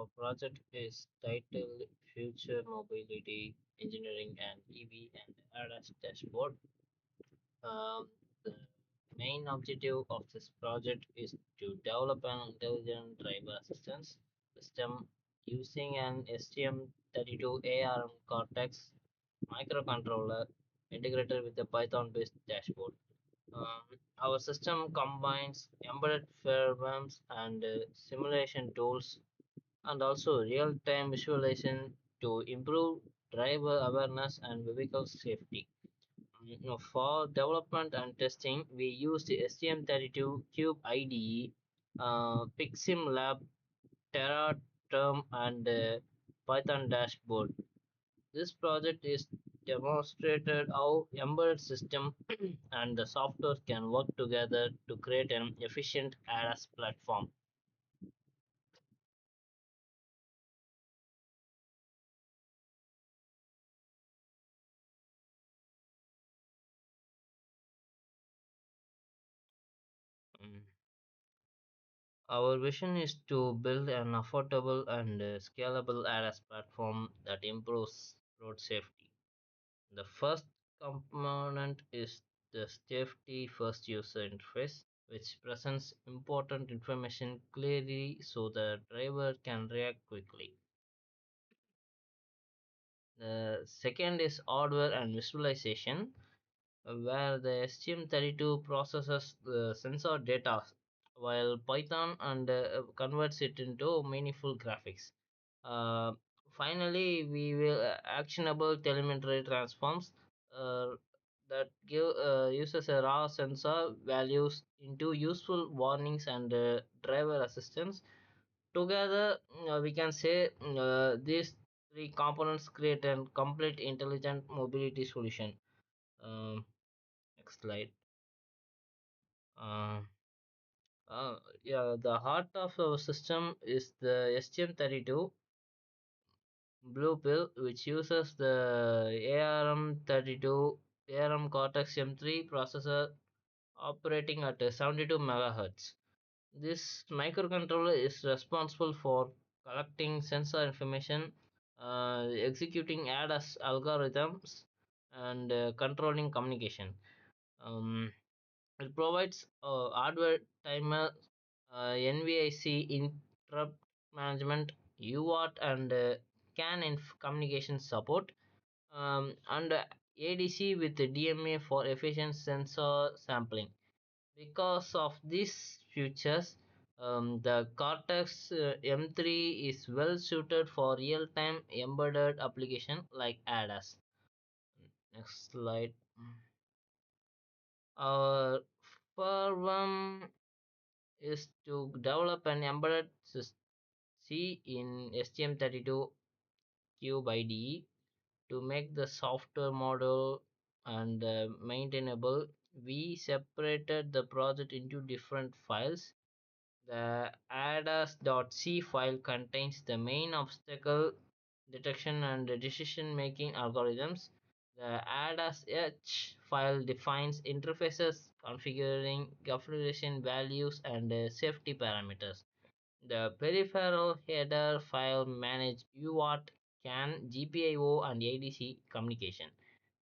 Our project is titled Future Mobility Engineering and EV and ADAS Dashboard. The main objective of this project is to develop an intelligent driver assistance system using an STM32 ARM Cortex microcontroller integrated with a Python-based dashboard. Our system combines embedded firmware and simulation tools and also real-time visualization to improve driver awareness and vehicle safety. For development and testing, we use the STM32 Cube IDE, PixSimLab, TerraTerm, and Python dashboard. This project is demonstrated how embedded system and the software can work together to create an efficient ADAS platform. Mm. Our vision is to build an affordable and scalable ADAS platform that improves road safety. The first component is the safety first user interface, which presents important information clearly so the driver can react quickly. The second is hardware and visualization, where the STM32 processes the sensor data while Python and converts it into meaningful graphics. Uh, Finally, we will actionable telemetry transforms uh, that give users a raw sensor values into useful warnings and driver assistance. Together, we can say these three components create a complete intelligent mobility solution. Um, Next slide. Uh, yeah, the heart of our system is the STM32 Blue Pill, which uses the ARM32 ARM Cortex M3 processor operating at 72 MHz. This microcontroller is responsible for collecting sensor information, executing ADAS algorithms, and controlling communication. Um, It provides hardware timer, NVIC interrupt management, UART, and CAN communication support, and ADC with DMA for efficient sensor sampling. Because of these features, the Cortex M3 is well suited for real-time embedded application like ADAS. Next slide. Our firm is to develop an embedded C in STM32 Cube IDE to make the software model and maintainable. We separated the project into different files. The adas.c file contains the main obstacle detection and decision-making algorithms. The adas.h file defines interfaces, configuration values, and safety parameters. The peripheral header file manage UART, CAN, GPIO, and ADC communication.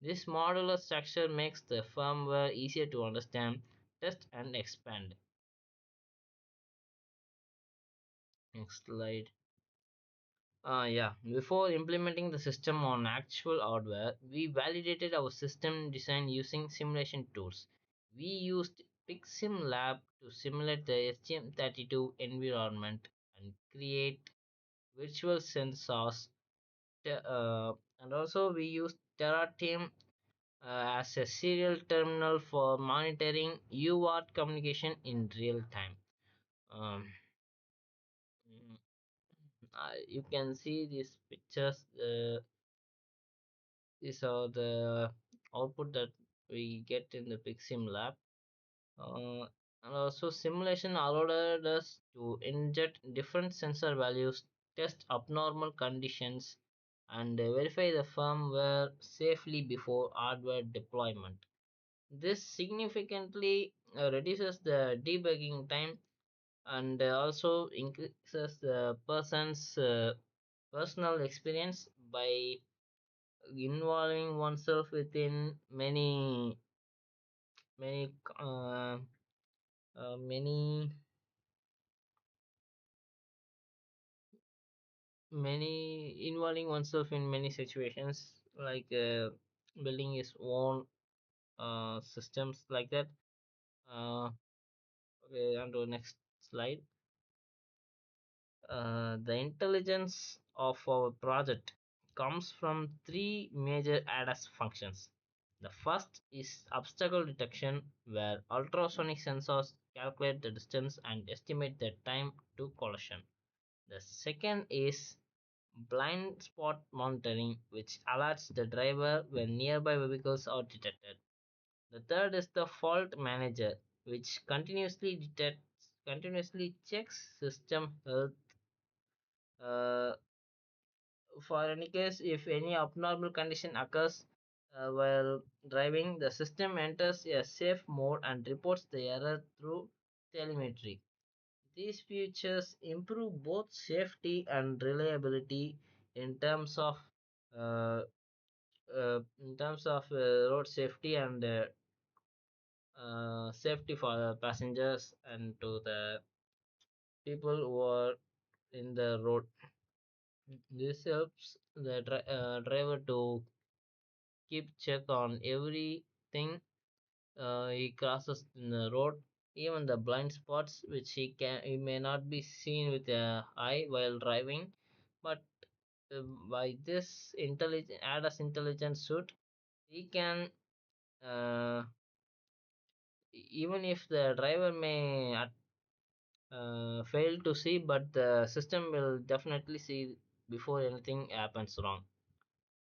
This modular structure makes the firmware easier to understand, test, and expand. Next slide. Yeah, before implementing the system on actual hardware, we validated our system design using simulation tools. We used PixSimLab to simulate the STM32 environment and create virtual sensors. And also, we used TerraTeam as a serial terminal for monitoring UART communication in real time. Um, mm, you can see these pictures. These are the output that we get in the Pixim lab. And also simulation allowed us to inject different sensor values, test abnormal conditions, and verify the firmware safely before hardware deployment. This significantly reduces the debugging time and also increases the person's personal experience by involving oneself within many many many involving oneself in many situations like building his own systems like that. Okay, on to the next slide. The intelligence of our project comes from three major ADAS functions. The first is obstacle detection, where ultrasonic sensors calculate the distance and estimate the time to collision. The second is blind spot monitoring, which alerts the driver when nearby vehicles are detected. The third is the fault manager, which continuously checks system health uh, for any case if any abnormal condition occurs while driving. The system enters a safe mode and reports the error through telemetry. These features improve both safety and reliability in terms of uh, road safety and safety for the passengers and to the people who are in the road. This helps the driver to keep check on everything he crosses in the road, even the blind spots which he may not be seen with the eye while driving. But uh, by this intelligent ADAS intelligence suit, he can uh, even if the driver may fail to see, but the system will definitely see before anything happens wrong.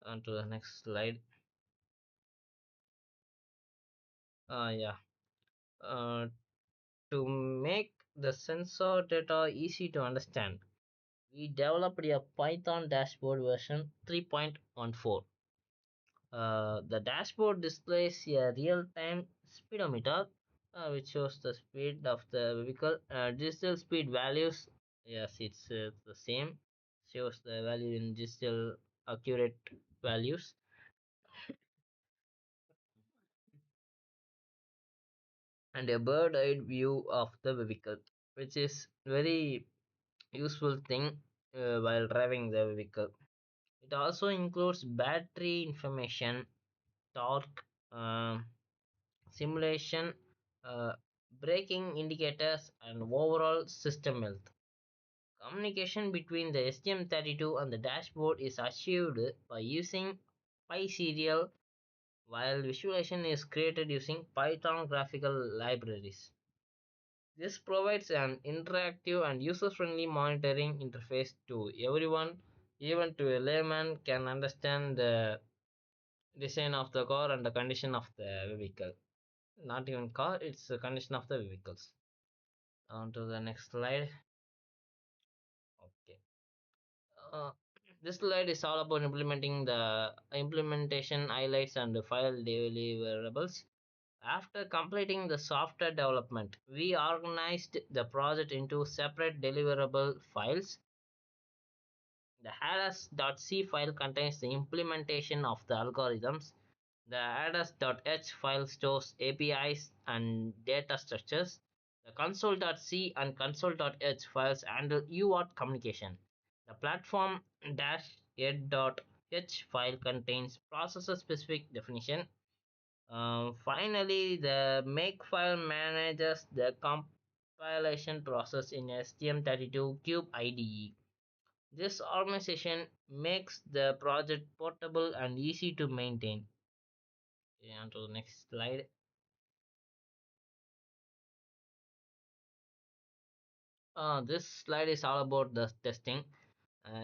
On to the next slide. Yeah. Uh, to make the sensor data easy to understand, we developed a Python dashboard version 3.14. The dashboard displays a real-time speedometer, which shows the speed of the vehicle. Digital speed values, yes, it's the same. Shows the value in digital accurate values, and a bird-eye view of the vehicle, which is very useful thing while driving the vehicle. It also includes battery information, torque, simulation, uh, braking indicators, and overall system health. Communication between the STM32 and the dashboard is achieved by using PySerial, while visualization is created using Python graphical libraries. This provides an interactive and user-friendly monitoring interface to everyone, even to a layman can understand the design of the car and the condition of the vehicle. Not even car, it's the condition of the vehicles. On to the next slide. Okay. Uh, this slide is all about implementing the implementation highlights and file deliverables. After completing the software development, we organized the project into separate deliverable files. The adas.c file contains the implementation of the algorithms. The adas.h file stores APIs and data structures. The console.c and console.h files handle UART communication. The platform-ed.h file contains processor-specific definition. Finally, the makefile manages the compilation process in STM32 Cube IDE. This organization makes the project portable and easy to maintain. Okay, on to the next slide. This slide is all about the testing.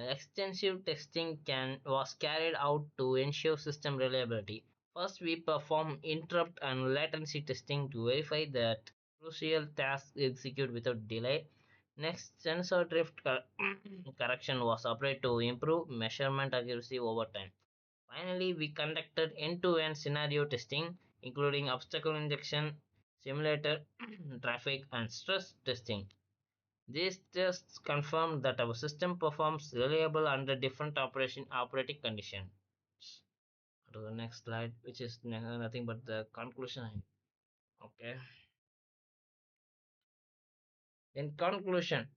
Extensive testing was carried out to ensure system reliability. First, we perform interrupt and latency testing to verify that crucial tasks execute without delay. Next, sensor drift correction was applied to improve measurement accuracy over time. Finally, we conducted end-to-end scenario testing, including obstacle injection, simulator, traffic, and stress testing. These tests confirm that our system performs reliable under different operating conditions. To the next slide, which is nothing but the conclusion. Okay. In conclusion,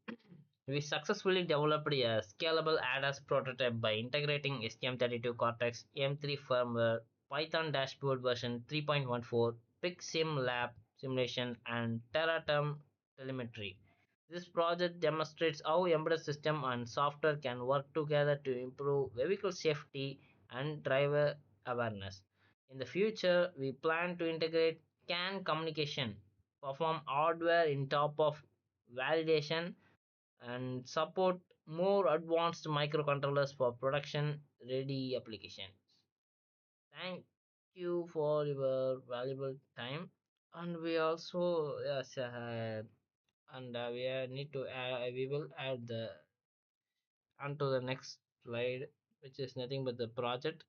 we successfully developed a scalable ADAS prototype by integrating STM32 Cortex M3 firmware, Python dashboard version 3.14, PICSIM lab simulation, and Teraterm telemetry. This project demonstrates how embedded system and software can work together to improve vehicle safety and driver awareness. In the future, we plan to integrate CAN communication, perform hardware in top of validation, and support more advanced microcontrollers for production ready applications. Thank you for your valuable time. And we also, yes, and we will add the onto the next slide, which is nothing but the project.